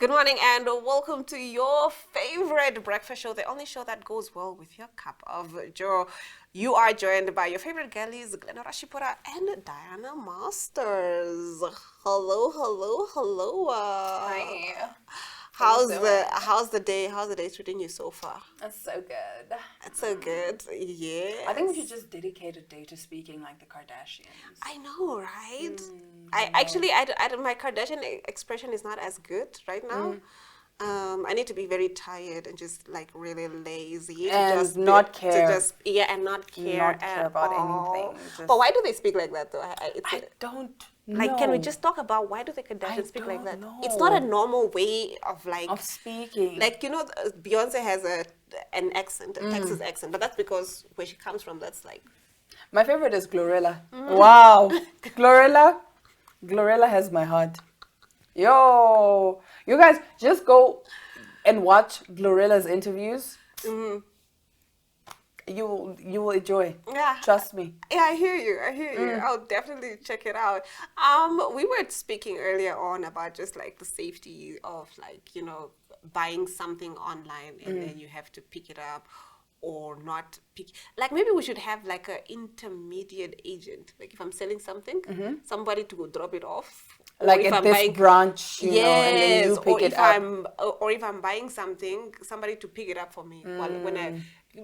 Good morning and welcome to your favorite breakfast show, the only show that goes well with your cup of joe. You are joined by your favorite girlies, Glenora Shipora and Diana Masters. Hello, hello, hello. Hi. How's the day? How's the day treating you so far? That's so good. That's so good. Yes. I think we should just dedicate a day to speaking like the Kardashians. I know, right? My Kardashian expression is not as good right now. I need to be very tired and just like really lazy And just not care. and not care Not care at about all. anything. Just- But why do they speak like that though? I don't like, know. can we just talk about why do the Kardashians I speak like that? don't It's not a know. normal way of Of speaking. like Beyonce has an accent, a Texas accent, but that's because where she comes from. That's like My favorite is Glorilla. Wow. Glorilla has my heart. Yo. You guys just go and watch Glorilla's interviews. You will enjoy. yeah. Trust me. Yeah, I hear you. I'll definitely check it out. We were speaking earlier on about just like the safety of like, buying something online and then you have to pick it up or not pick. Like maybe we should have like an intermediate agent. Like if I'm selling something, somebody to go drop it off. Or Like if at I'm this buying, branch, and then you or pick it if up. or if I'm buying something, somebody to pick it up for me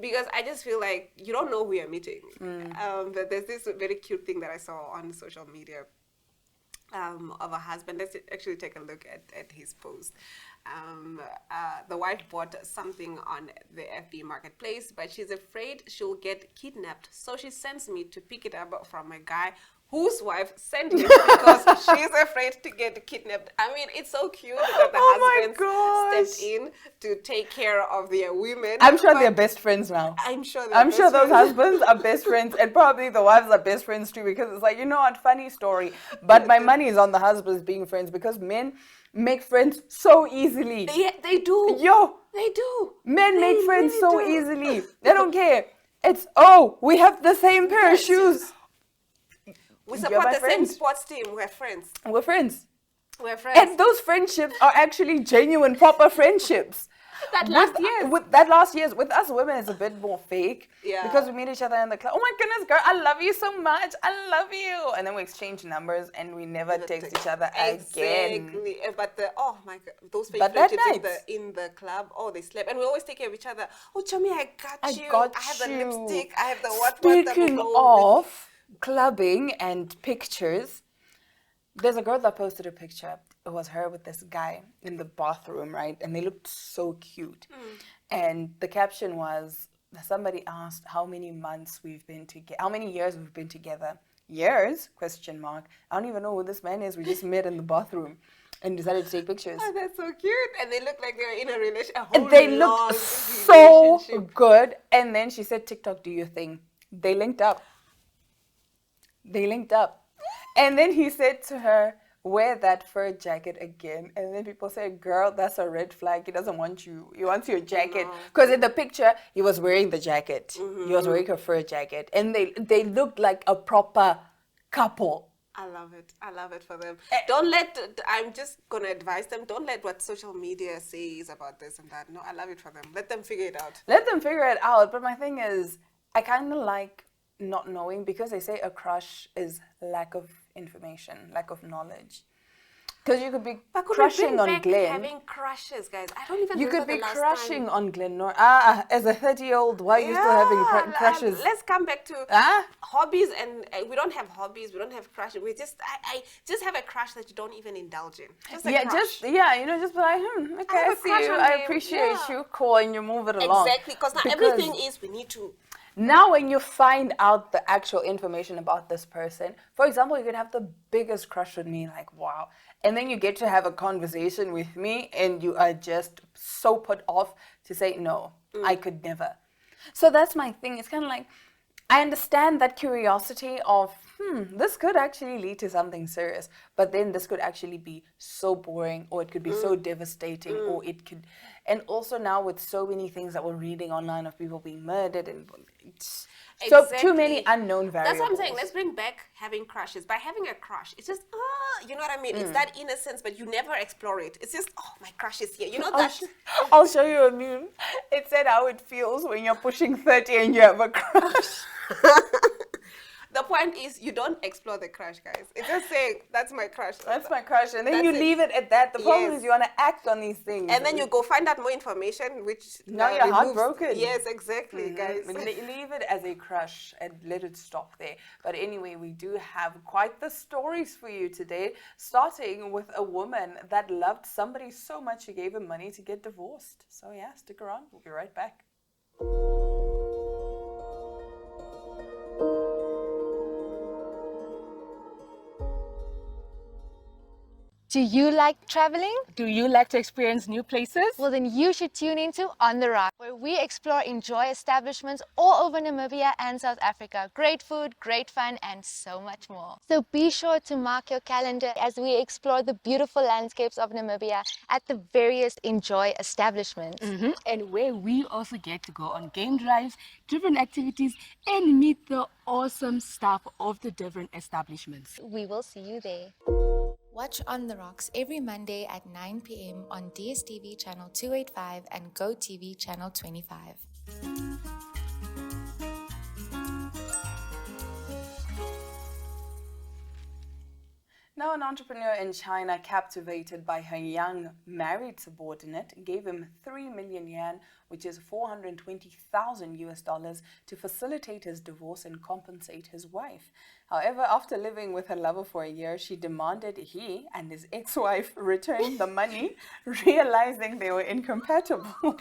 because I just feel like you don't know who you're meeting. But there's this very cute thing that I saw on social media of a husband. Let's actually take a look at his post. The wife bought something on the FB marketplace, but she's afraid she'll get kidnapped, so she sends me to pick it up from a guy whose wife sent him because she's afraid to get kidnapped. I mean, it's so cute that the husbands stepped in to take care of their women. I'm sure they're best friends now. I'm sure those husbands are best friends, and probably the wives are best friends too, because it's like, you know what, funny story. But my money is on the husbands being friends, because men make friends so easily. Yeah, they do. Yo, They do. men make friends really so do. easily. They don't care. It's, we have the same pair of shoes. We You're support my the same friend. sports team. We're friends. We're friends. We're friends. And those friendships are actually genuine, proper friendships. That last year. With us women, it's a bit more fake. Yeah. Because we meet each other in the club. Oh my goodness, girl, I love you so much. I love you. And then we exchange numbers and we never text each other again. Exactly. But oh my God, those fake But that friendships night- in the club, they slept. And we always take care of each other. Oh, Chummy, I got you. got I have the you. lipstick. I have the what. Speaking of clubbing and pictures, there's a girl that posted a picture. It was her with this guy in the bathroom, right? And they looked so cute. And the caption was, somebody asked how many months we've been together, how many years we've been together. Years? Question mark. I don't even know who this man is. We just met in the bathroom and decided to take pictures. Oh, that's so cute. And they look like they were in a relationship. And they looked so good. And then she said, TikTok, do your thing. They linked up. And then he said to her, wear that fur jacket again. And then people said, girl, that's a red flag. He doesn't want you. He wants your jacket. Because in the picture, he was wearing the jacket. He was wearing a fur jacket. And they looked like a proper couple. I love it for them. I'm just going to advise them, don't let what social media says about this and that. No, I love it for them. Let them figure it out. But my thing is, I kind of like not knowing, because they say a crush is lack of information, lack of knowledge. Because you could be crushing on Glenn. Having crushes, guys. I don't even. You could be the last crushing time. on Glenn. As a 30-year-old, why are you still having crushes? Let's come back to hobbies, and we don't have hobbies. We don't have crushes. We just, I just have a crush that you don't even indulge in. Just a crush. Just be like, okay, I see you. I appreciate you. Cool, and you move it along. Exactly, because now everything is we need to. Now, when you find out the actual information about this person, for example, you could have the biggest crush on me, like, wow. And then you get to have a conversation with me and you are just so put off to say, no, I could never. So that's my thing. It's kind of like, I understand that curiosity of this could actually lead to something serious, but then this could actually be so boring, or it could be so devastating, or it could, and also now with so many things that we're reading online of people being murdered, and so too many unknown variables. That's what I'm saying. Let's bring back having crushes. By having a crush, it's just, you know what I mean? It's that innocence, but you never explore it. It's just, oh, my crush is here. You know that? I'll show you a meme. It said how it feels when you're pushing 30 and you have a crush. The point is, you don't explore the crush, guys. It's just saying, that's my crush. That's my crush. And then you leave it at that. The problem is you want to act on these things. And then you go find out more information, which now you're heartbroken. Yes, exactly, guys. Leave it as a crush and let it stop there. But anyway, we do have quite the stories for you today, starting with a woman that loved somebody so much she gave him money to get divorced. So yeah, stick around. We'll be right back. Do you like traveling? Do you like to experience new places? Well, then you should tune into On the Rock, where we explore enjoy establishments all over Namibia and South Africa. Great food, great fun, and so much more. So be sure to mark your calendar as we explore the beautiful landscapes of Namibia at the various enjoy establishments. And where we also get to go on game drives, different activities, and meet the awesome staff of the different establishments. We will see you there. Watch On the Rocks every Monday at 9 p.m. on DSTV channel 285 and GoTV channel 25. Now, an entrepreneur in China, captivated by her young married subordinate, gave him 3 million yuan, which is $420,000, to facilitate his divorce and compensate his wife. However, after living with her lover for a year, she demanded he and his ex-wife return the money, realizing they were incompatible.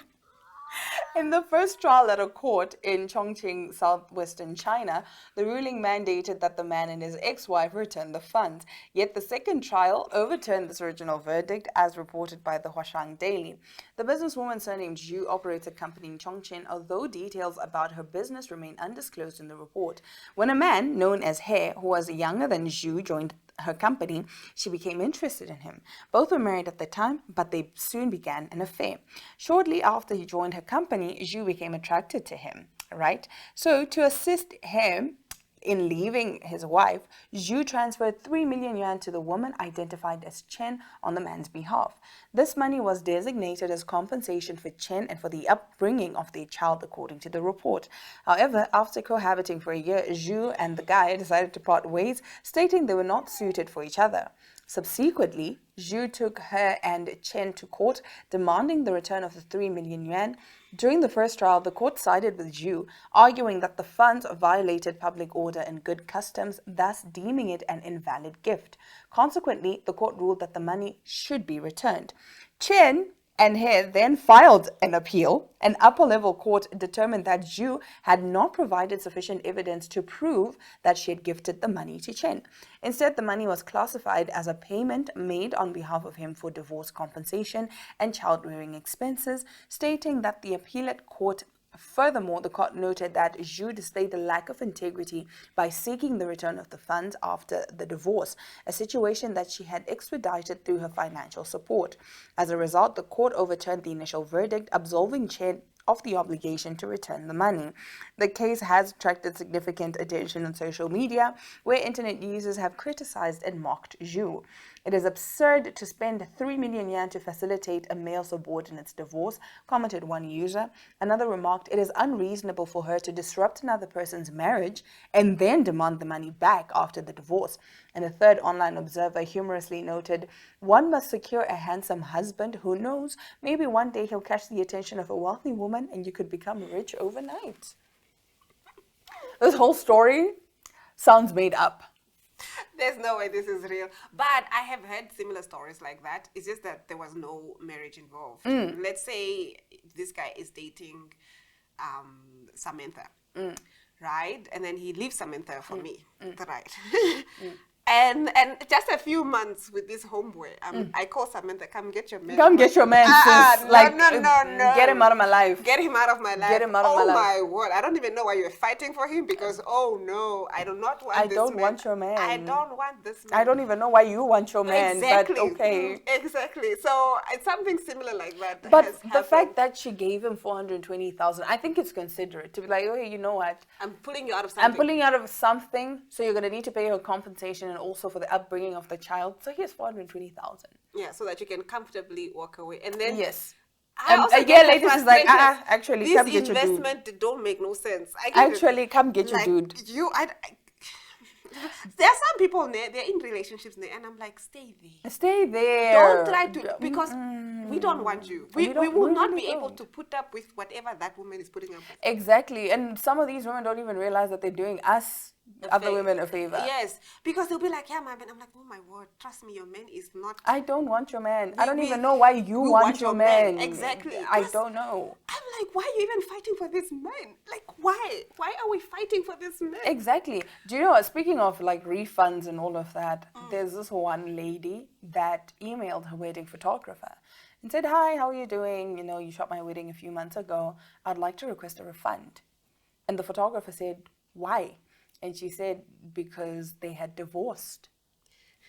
In the first trial at a court in Chongqing, southwestern China, the ruling mandated that the man and his ex-wife return the funds. Yet the second trial overturned this original verdict, as reported by the Huashan Daily. The businesswoman surnamed Zhu operates a company in Chongqing, although details about her business remain undisclosed in the report. When a man known as He, who was younger than Zhu, joined her company, she became interested in him. Both were married at the time, but they soon began an affair. Shortly after he joined her company, Zhu became attracted to him, right? So to assist him in leaving his wife, Zhu transferred 3 million yuan to the woman identified as Chen on the man's behalf. This money was designated as compensation for Chen and for the upbringing of their child, according to the report. However, after cohabiting for a year, Zhu and the guy decided to part ways, stating they were not suited for each other. Subsequently, Zhu took her and Chen to court, demanding the return of the 3 million yuan. During the first trial, the court sided with Zhu, arguing that the funds violated public order and good customs, thus deeming it an invalid gift. Consequently, the court ruled that the money should be returned. Chen and He then filed an appeal. An upper-level court determined that Zhu had not provided sufficient evidence to prove that she had gifted the money to Chen. Instead, the money was classified as a payment made on behalf of him for divorce compensation and child-rearing expenses, stating that the appellate court. Furthermore, the court noted that Zhu displayed a lack of integrity by seeking the return of the funds after the divorce, a situation that she had expedited through her financial support. As a result, the court overturned the initial verdict, absolving Chen of the obligation to return the money. The case has attracted significant attention on social media, where internet users have criticized and mocked Zhu. It is absurd to spend 3 million yuan to facilitate a male subordinate's divorce, commented one user. Another remarked, it is unreasonable for her to disrupt another person's marriage and then demand the money back after the divorce. And a third online observer humorously noted, one must secure a handsome husband. Who knows? Maybe one day he'll catch the attention of a wealthy woman and you could become rich overnight. This whole story sounds made up. There's no way this is real. But I have heard similar stories like that. It's just that there was no marriage involved. Let's say this guy is dating Samantha, right? And then he leaves Samantha for me, right? And just a few months with this homeboy, I call Samantha, come get your man. Come get your man, sis. No, Like, no. get him out of my life. Get him out of my life. Get him out of my life. Oh my word. I don't even know why you're fighting for him because, oh no, I do not want this man. I don't want your man. I don't want this man. I don't even know why you want your man, Exactly. but okay. Exactly. So it's something similar like that. But has the happened. fact that she gave him 420,000, I think it's considerate to be like, okay, you know what? I'm pulling you out of something. I'm pulling you out of something, so you're gonna need to pay her compensation and also for the upbringing of the child. So here's 420,000. Yeah, so that you can comfortably walk away. And then Yes. I also a year get the later, she's like, frustration. actually, This come get your dude. investment don't make no sense. I get it. Actually, come get your Like, dude. There are some people they're in relationships and I'm like, stay there. Stay there. Don't try to, because we don't want you. We don't- will we not really be able don't. to put up with whatever that woman is putting up with. Exactly. And some of these women don't even realize that they're doing us, other women, a favor. Yes, because they'll be like, yeah, my man. I'm like, oh my word, trust me, your man is not. I don't want your man. I don't We- even know why you we want your man. Exactly. I Plus, don't know. I'm like, why are you even fighting for this man? Like, why? Why are we fighting for this man? Exactly. Do you know, speaking of like refunds and all of that, there's this one lady that emailed her wedding photographer and said, hi, how are you doing? You know, you shot my wedding a few months ago. I'd like to request a refund. And the photographer said, why? And she said, because they had divorced.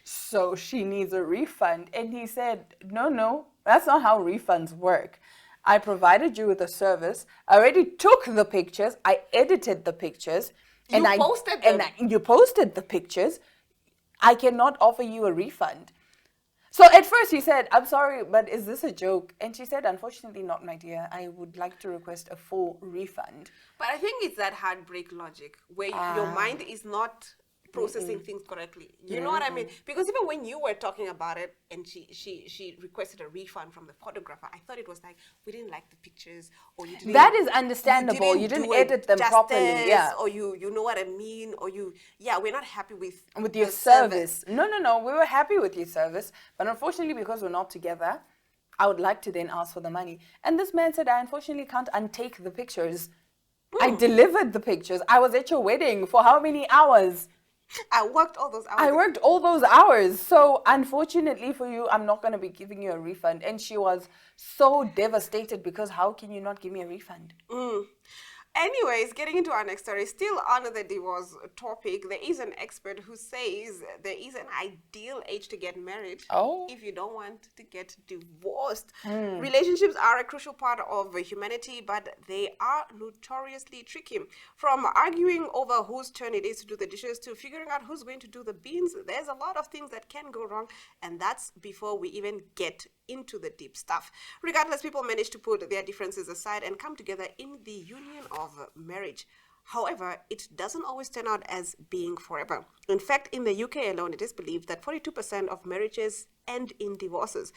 So she needs a refund. And he said, no, that's not how refunds work. I provided you with a service. I already took the pictures. I edited the pictures. You posted them. And you posted the pictures. I cannot offer you a refund. So at first he said, I'm sorry, but is this a joke? And she said, unfortunately not, my dear. I would like to request a full refund. But I think it's that heartbreak logic where your mind is not processing things correctly. You know what I mean? Because even when you were talking about it and she requested a refund from the photographer, I thought it was like, we didn't like the pictures, or you didn't. That is understandable. You didn't do it edit them properly. justice, Yeah. Or you know what I mean, or we're not happy with Your the service. No. We were happy with your service. But unfortunately, because we're not together, I would like to then ask for the money. And this man said, I unfortunately can't untake the pictures. I delivered the pictures. I was at your wedding for how many hours? I worked all those hours. I worked all those hours. So unfortunately for you, I'm not going to be giving you a refund. And she was so devastated because how can you not give me a refund? Anyways, getting into our next story, still on the divorce topic, there is an expert who says there is an ideal age to get married if you don't want to get divorced. Relationships are a crucial part of humanity, but they are notoriously tricky. From arguing over whose turn it is to do the dishes to figuring out who's going to do the beans, there's a lot of things that can go wrong, and that's before we even get into the deep stuff. Regardless, people manage to put their differences aside and come together in the union of marriage. However, it doesn't always turn out as being forever. In fact, in the UK alone, it is believed that 42% of marriages end in divorces.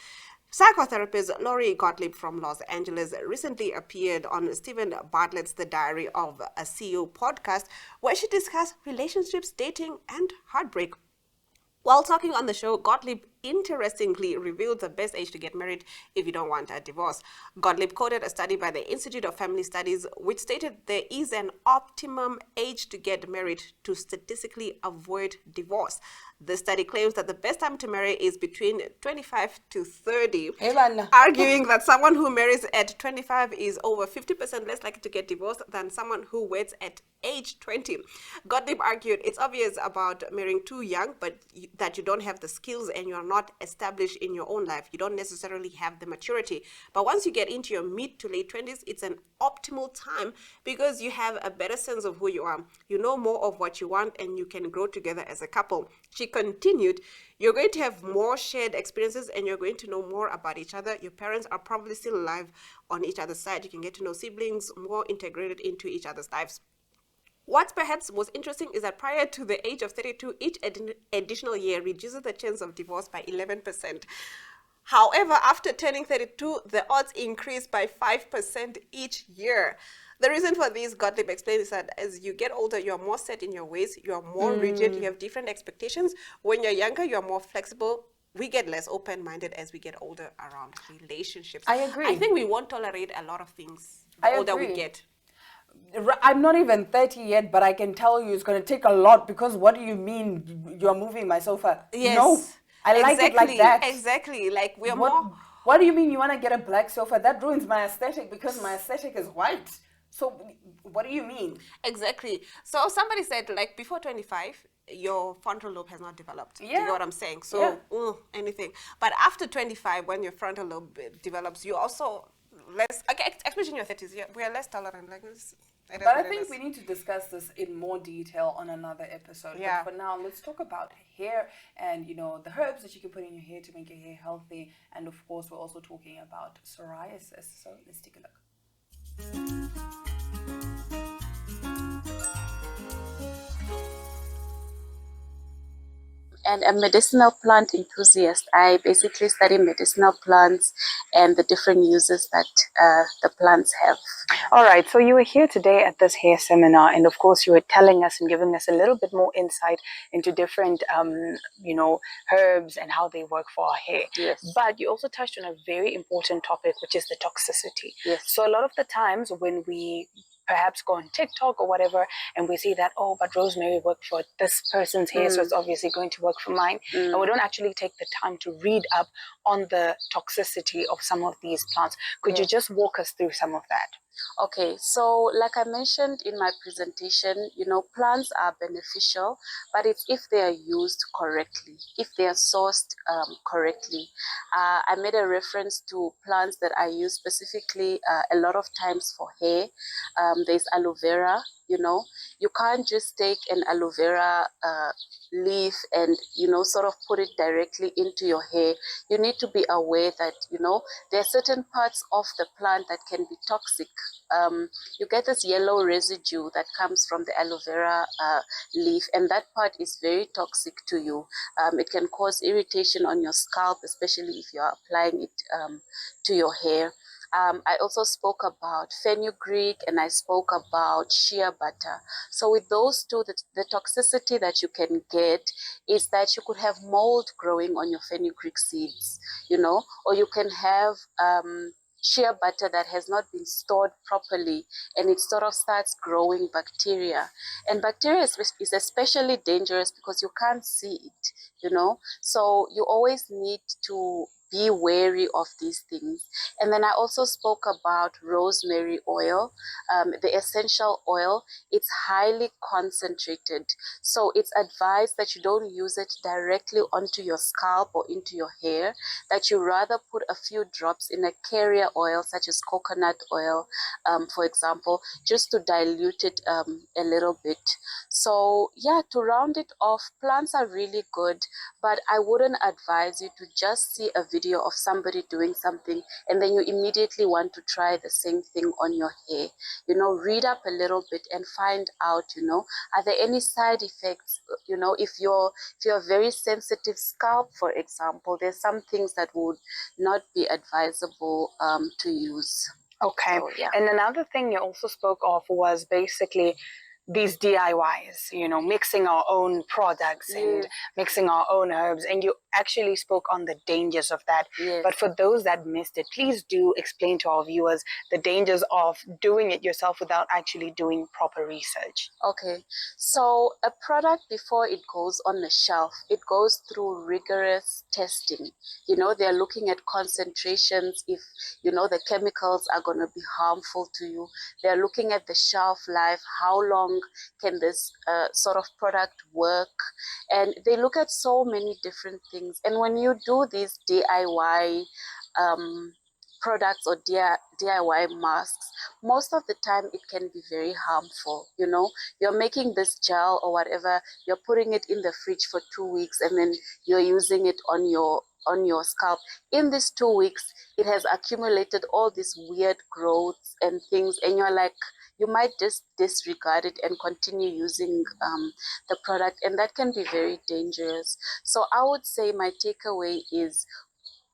Psychotherapist Lori Gottlieb from Los Angeles recently appeared on Stephen Bartlett's The Diary of a CEO podcast, where she discussed relationships, dating, and heartbreak. While talking on the show, Gottlieb interestingly revealed the best age to get married if you don't want a divorce. Gottlieb quoted a study by the Institute of Family Studies, which stated there is an optimum age to get married to statistically avoid divorce. The study claims that the best time to marry is between 25 to 30, arguing that someone who marries at 25 is over 50% less likely to get divorced than someone who waits at age 20. Gottlieb argued it's obvious about marrying too young, but that you don't have the skills and you are not established in your own life. You don't necessarily have the maturity. But once you get into your mid to late 20s, it's an optimal time because you have a better sense of who you are. You know more of what you want and you can grow together as a couple. She continued, you're going to have more shared experiences and you're going to know more about each other. Your parents are probably still alive on each other's side. You can get to know siblings more integrated into each other's lives. What's perhaps most interesting is that prior to the age of 32, each additional year reduces the chance of divorce by 11%. However, after turning 32, the odds increase by 5% each year. The reason for this, Gottlieb explains, is that as you get older, you're more set in your ways, you're more rigid, you have different expectations. When you're younger, you're more flexible. We get less open-minded as we get older around relationships. I agree. I think we won't tolerate a lot of things the older we get. I'm not even 30 yet, but I can tell you it's going to take a lot because what do you mean you're moving my sofa? No, Yes. I like it like that. Exactly. Like we're What more. What do you mean you want to get a black sofa? That ruins my aesthetic because my aesthetic is white. So what do you mean? Exactly. So somebody said, like, before 25, your frontal lobe has not developed. Do you Yeah. get what I'm saying? So, Yeah. anything. But after 25, when your frontal lobe develops, you also less, okay, especially in your 30s, we are less tolerant. Like this. But I think we need to discuss this in more detail on another episode. Yeah. But for now, let's talk about hair and, you know, the herbs that you can put in your hair to make your hair healthy. And of course, we're also talking about psoriasis. So let's take a look. And a medicinal plant enthusiast. I basically study medicinal plants and the different uses that the plants have. All right, so you were here today at this hair seminar, and of course, you were telling us and giving us a little bit more insight into different, herbs and how they work for our hair. Yes. But you also touched on a very important topic, which is the toxicity. Yes. So a lot of the times when we perhaps go on TikTok or whatever, and we see that, oh, but rosemary worked for this person's hair, so it's obviously going to work for mine. And we don't actually take the time to read up on the toxicity of some of these plants. Could you just walk us through some of that? Okay, so like I mentioned in my presentation, plants are beneficial, but it's if they are used correctly, if they are sourced correctly. I made a reference to plants that I use specifically a lot of times for hair. There's aloe vera. You can't just take an aloe vera leaf and sort of put it directly into your hair. You need to be aware that there are certain parts of the plant that can be toxic. You get this yellow residue that comes from the aloe vera leaf, and that part is very toxic to you. It can cause irritation on your scalp, especially if you are applying it to your hair. I also spoke about fenugreek and I spoke about shea butter. So with those two, the toxicity that you can get is that you could have mold growing on your fenugreek seeds, or you can have shea butter that has not been stored properly and it sort of starts growing bacteria. And bacteria is especially dangerous because you can't see it, So you always need to be wary of these things. And then I also spoke about rosemary oil, the essential oil. It's highly concentrated. So it's advised that you don't use it directly onto your scalp or into your hair, that you rather put a few drops in a carrier oil, such as coconut oil, for example, just to dilute it a little bit. So yeah, to round it off, plants are really good, but I wouldn't advise you to just see a video of somebody doing something and then you immediately want to try the same thing on your hair. Read up a little bit and find out, are there any side effects? If you're a very sensitive scalp, for example, there's some things that would not be advisable to use. Okay. So, yeah. And another thing you also spoke of was basically these DIYs, mixing our own products and mixing our own herbs. And you actually spoke on the dangers of that. Yes. But for those that missed it, please do explain to our viewers the dangers of doing it yourself without actually doing proper research. Okay, so a product, before it goes on the shelf, it goes through rigorous testing. They're looking at concentrations, if the chemicals are going to be harmful to you. They're looking at the shelf life, how long can this sort of product work, and they look at so many different things. And when you do these DIY products or DIY masks, most of the time it can be very harmful. You're making this gel or whatever, you're putting it in the fridge for 2 weeks and then you're using it on your scalp. In these 2 weeks, it has accumulated all these weird growths and things, and you're like, you might just disregard it and continue using the product, and that can be very dangerous. So I would say my takeaway is,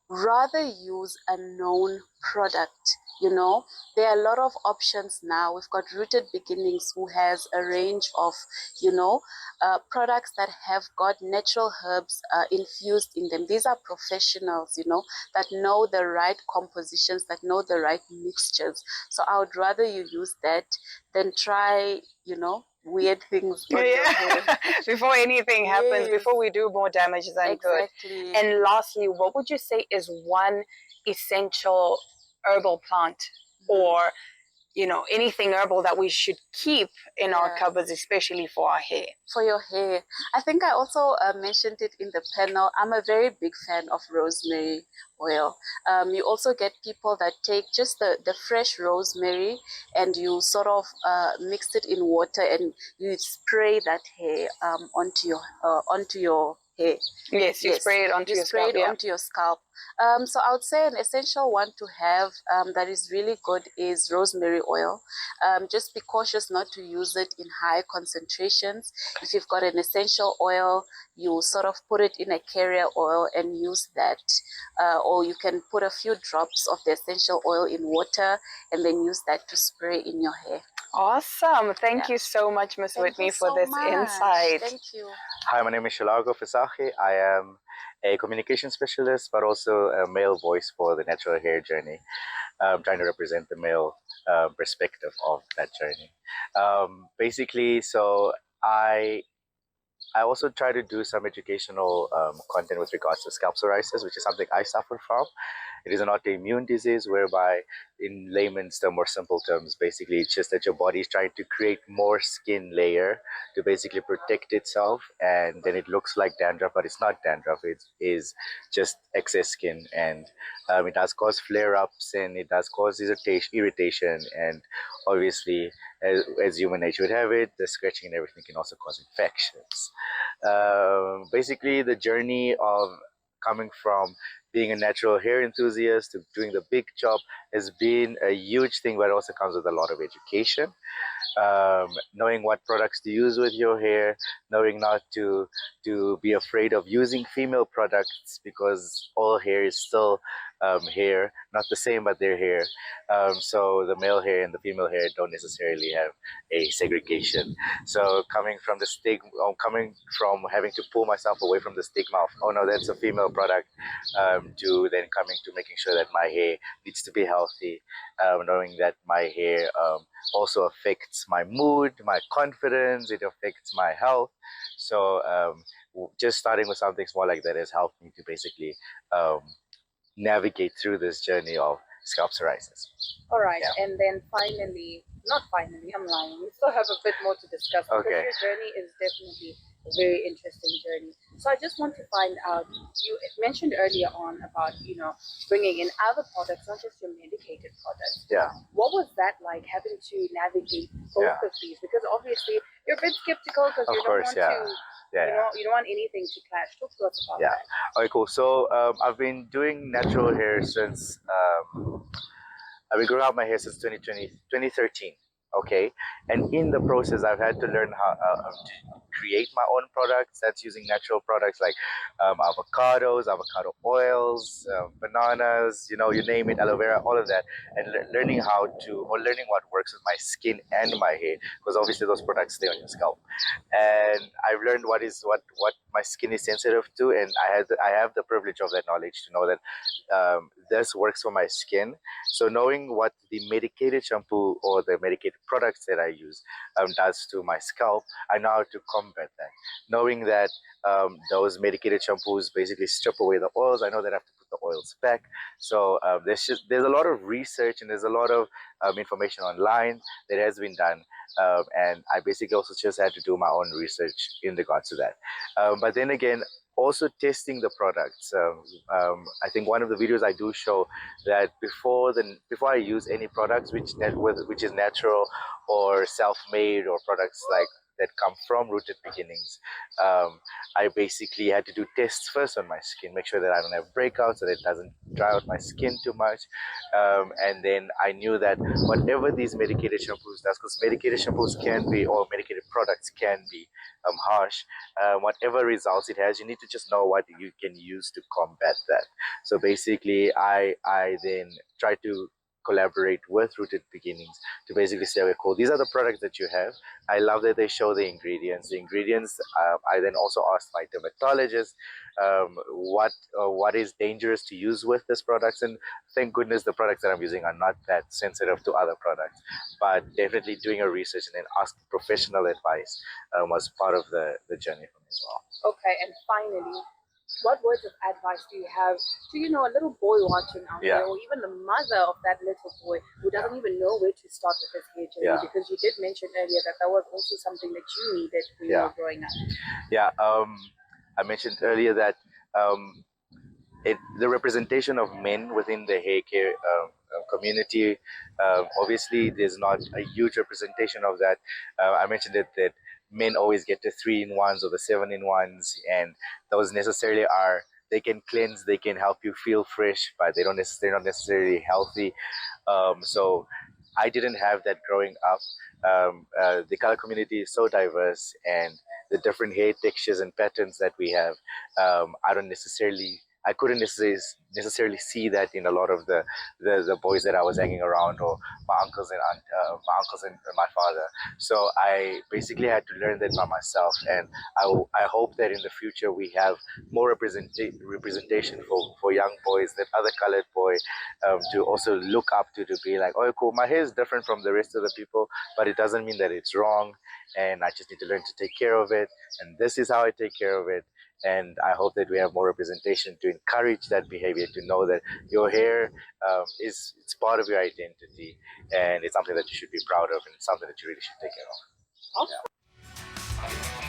rather use a known product. You know, there are a lot of options now. We've got Rooted Beginnings, who has a range of, you know, products that have got natural herbs infused in them. These are professionals, you know, that know the right compositions, that know the right mixtures. So I would rather you use that than try, you know, weird things on your hair. Before anything happens, Yes. before we do more damage than good. Exactly. And lastly, what would you say is one essential herbal plant or, you know, anything herbal that we should keep in our Yeah. cupboards, especially for our hair? For your hair, I think I also mentioned it in the panel. I'm a very big fan of rosemary oil. You also get people that take just the fresh rosemary and you sort of mix it in water and you spray that hair onto your hair. Yes, you spray it onto you your spray scalp. it Yeah. onto your scalp. So I would say an essential one to have that is really good is rosemary oil. Just be cautious not to use it in high concentrations. If you've got an essential oil, you sort of put it in a carrier oil and use that. Or you can put a few drops of the essential oil in water and then use that to spray in your hair. Awesome. Thank Yeah. you so much, Miss Thank Whitney, you for so this much. insight. Thank you. Hi, my name is Shilago Fisachi. I am a communication specialist, but also a male voice for the natural hair journey. I'm trying to represent the male perspective of that journey. Basically, so I also try to do some educational content with regards to scalp psoriasis, which is something I suffer from. It is an autoimmune disease whereby, in layman's term or simple terms, basically it's just that your body is trying to create more skin layer to basically protect itself, and then it looks like dandruff, but it's not dandruff. It is just excess skin, and it does cause flare-ups and it does cause irritation, and obviously, as human nature would have it, the scratching and everything can also cause infections. Basically, the journey of coming from being a natural hair enthusiast to doing the big job has been a huge thing, but it also comes with a lot of education. Knowing what products to use with your hair, knowing not to be afraid of using female products because all hair is still hair, not the same, but they're hair. So the male hair and the female hair don't necessarily have a segregation. So coming from the stigma, coming from having to pull myself away from the stigma of, oh no, that's a female product, to then coming to making sure that my hair needs to be healthy, knowing that my hair also affects my mood, my confidence, it affects my health. So just starting with something small like that has helped me to basically navigate through this journey of scalp psoriasis. All right. Yeah. And then finally, not finally, I'm lying. We still have a bit more to discuss because Okay. your journey is definitely a very interesting journey. So I just want to find out, you mentioned earlier on about, you know, bringing in other products, not just your medicated products. Yeah. What was that like, having to navigate both Yeah. of these? Because obviously you're a bit skeptical because Of you don't course, want yeah. to, Yeah. you don't want anything to clash. Talk to us about Yeah. that. Okay, cool. So I've been doing natural hair since I've been growing out my hair since 2013. Okay, and in the process, I've had to learn how to create my own products. That's using natural products like avocados, avocado oils, bananas, you know, you name it, aloe vera, all of that, and learning how to, or learning what works with my skin and my hair, because obviously those products stay on your scalp. And I've learned what my skin is sensitive to, and I have the privilege of that knowledge to know that this works for my skin. So knowing what the medicated shampoo or the medicated products that I use does to my scalp, I know how to combat that. Knowing that those medicated shampoos basically strip away the oils, I know that I have to put the oils back. So there's a lot of research and there's a lot of information online that has been done. And I basically also just had to do my own research in regards to that. But then again, also testing the products. I think one of the videos I do show that before I use any products which is natural or self-made or products like that come from Rooted Beginnings, I basically had to do tests first on my skin, make sure that I don't have breakouts, that it doesn't dry out my skin too much. And then I knew that whatever these medicated shampoos does, because medicated shampoos can be, or medicated products can be harsh, whatever results it has, you need to just know what you can use to combat that. So basically, I then try to collaborate with Rooted Beginnings to basically say, okay, cool, these are the products that you have. I love that they show the ingredients. I then also asked my dermatologist what is dangerous to use with this products, and thank goodness the products that I'm using are not that sensitive to other products. But definitely doing a research and then asking professional advice was part of the journey for me as well. Okay, and finally, what words of advice do you have to, a little boy watching out Yeah. there, or even the mother of that little boy who doesn't even know where to start with his hair journey? Yeah. Because you did mention earlier that was also something that you needed when you were growing up. Yeah, I mentioned earlier that the representation of men within the hair care community, obviously there's not a huge representation of that. I mentioned that men always get the 3-in-1s or the 7-in-1s, and those necessarily are, they can cleanse, they can help you feel fresh, but they're not necessarily healthy. So I didn't have that growing up. The color community is so diverse, and the different hair textures and patterns that we have, I couldn't necessarily see that in a lot of the boys that I was hanging around, or my uncles and my father. So I basically had to learn that by myself, and I hope that in the future we have more representation for young boys, that other colored boy, to also look up to be like, oh cool, my hair is different from the rest of the people, but it doesn't mean that it's wrong, and I just need to learn to take care of it, and this is how I take care of it. And I hope that we have more representation to encourage that behavior, to know that your hair it's part of your identity, and it's something that you should be proud of, and something that you really should take care of. Awesome. Yeah.